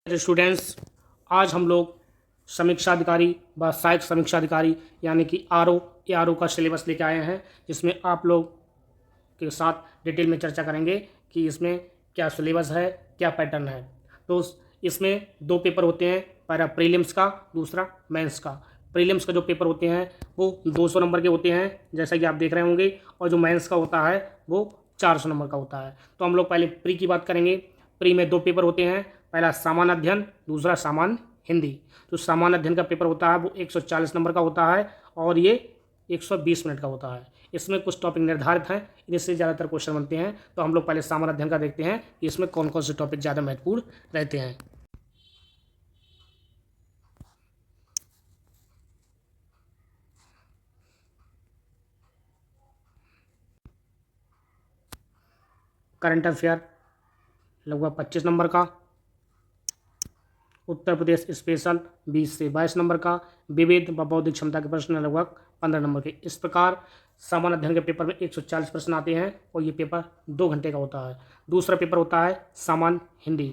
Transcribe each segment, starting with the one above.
Students, आज हम लोग समीक्षा अधिकारी व सहायक समीक्षा अधिकारी यानी कि आर ओ का सिलेबस लेके आए हैं, जिसमें आप लोग के साथ डिटेल में चर्चा करेंगे कि इसमें क्या सिलेबस है, क्या पैटर्न है। तो इसमें दो पेपर होते हैं, पहला प्रीलिम्स का, दूसरा मेंस का। प्रीलिम्स का जो पेपर होते हैं वो 200 नंबर के होते हैं, जैसा कि आप देख रहे होंगे, और जो मेंस का होता है वो 400 नंबर का होता है। तो हम लोग पहले प्री की बात करेंगे। प्री में दो पेपर होते हैं, पहला सामान्य अध्ययन, दूसरा सामान्य हिंदी। तो सामान्य अध्ययन का पेपर होता है वो 140 नंबर का होता है और ये 120 मिनट का होता है। इसमें कुछ टॉपिक निर्धारित हैं, इनसे ज़्यादातर क्वेश्चन बनते हैं। तो हम लोग पहले सामान्य अध्ययन का देखते हैं कि इसमें कौन कौन से टॉपिक ज़्यादा महत्वपूर्ण रहते हैं। करंट अफेयर लगभग 25 नंबर का, उत्तर प्रदेश स्पेशल 20 से 22 नंबर का, विविध व बौद्धिक क्षमता के प्रश्न लगभग 15 नंबर के। इस प्रकार सामान्य अध्ययन के पेपर में 140 प्रश्न आते हैं और ये पेपर 2 घंटे का होता है। दूसरा पेपर होता है सामान्य हिंदी,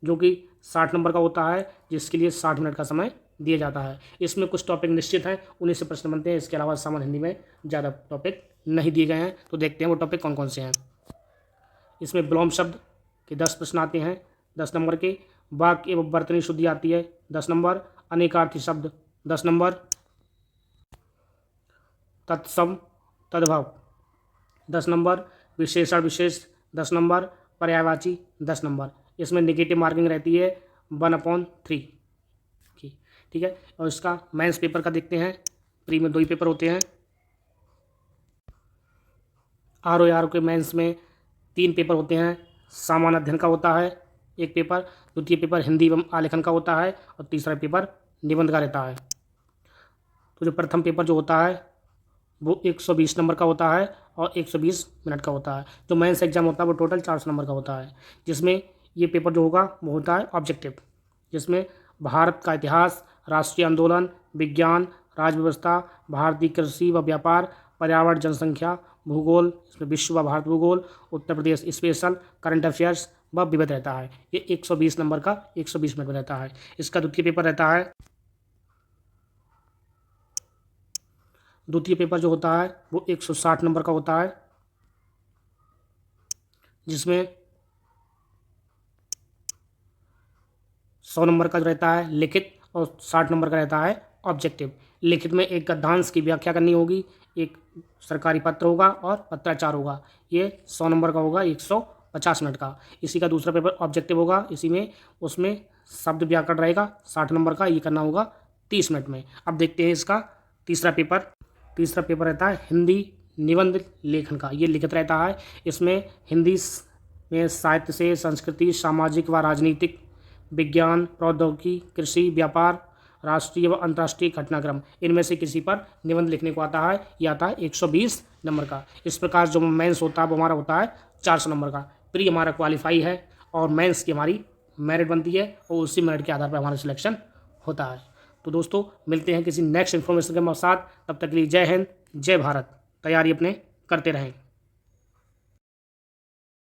जो कि 60 नंबर का होता है, जिसके लिए 60 मिनट का समय दिया जाता है। इसमें कुछ टॉपिक निश्चित हैं, उन्हीं से प्रश्न बनते हैं। इसके अलावा सामान्य हिंदी में ज़्यादा टॉपिक नहीं दिए गए हैं। तो देखते हैं वो टॉपिक कौन कौन से हैं। इसमें विलोम शब्द के 10 प्रश्न आते हैं 10 नंबर के। वाक्य एवं वर्तनी शुद्धि आती है 10 नंबर। अनेकार्थी शब्द 10 नंबर। तत्सम तद्भव 10 नंबर। विशेषण विशेष 10 नंबर। पर्यायवाची 10 नंबर। इसमें नेगेटिव मार्किंग रहती है 1/3 की, ठीक है। और इसका मेंस पेपर का देखते हैं। प्री में 2 ही पेपर होते हैं। आर ओ के मेंस में 3 पेपर होते हैं। सामान्य अध्ययन का होता है एक पेपर, द्वितीय पेपर हिंदी एवं आलेखन का होता है और तीसरा पेपर निबंध का रहता है। तो जो प्रथम पेपर जो होता है वो 120 नंबर का होता है और 120 मिनट का होता है। जो मेंस एग्जाम होता है वो टोटल 400 नंबर का होता है, जिसमें ये पेपर जो होगा वो होता है ऑब्जेक्टिव, जिसमें भारत का इतिहास, राष्ट्रीय आंदोलन, विज्ञान, राज्य व्यवस्था, भारतीय कृषि व व्यापार, पर्यावरण, जनसंख्या, भूगोल, इसमें विश्व व भारत भूगोल, Uttar Pradesh special, current affairs व विविध रहता है। ये 120 नंबर का 120 मिनट में रहता है। इसका द्वितीय पेपर रहता है, द्वितीय पेपर जो होता है वो 160 नंबर का होता है, जिसमें 100 नंबर का जो रहता है लिखित और 60 नंबर का रहता है ऑब्जेक्टिव। लिखित में एक गद्यांश की व्याख्या करनी होगी, एक सरकारी पत्र होगा और पत्राचार होगा। ये 100 नंबर का होगा, 150 मिनट का। इसी का दूसरा पेपर ऑब्जेक्टिव होगा, इसी में उसमें शब्द व्याकरण रहेगा 60 नंबर का, ये करना होगा 30 मिनट में। अब देखते हैं इसका तीसरा पेपर। तीसरा पेपर रहता है हिंदी निबंध लेखन का, ये लिखित रहता है। इसमें हिंदी में साहित्य से संस्कृति, सामाजिक व राजनीतिक, विज्ञान, प्रौद्योगिकी, कृषि, व्यापार, राष्ट्रीय व अंतर्राष्ट्रीय घटनाक्रम, इनमें से किसी पर निबंध लिखने को आता है। ये आता है 120 नंबर का। इस प्रकार जो मेंस होता है वो हमारा होता है 400 नंबर का। प्री हमारा क्वालिफाई है और मेंस की हमारी मेरिट बनती है और उसी मेरिट के आधार पर हमारा सिलेक्शन होता है। तो दोस्तों, मिलते हैं किसी नेक्स्ट इन्फॉर्मेशन के साथ। तब तक के लिए जय हिंद, जय भारत। तैयारी अपने करते रहें।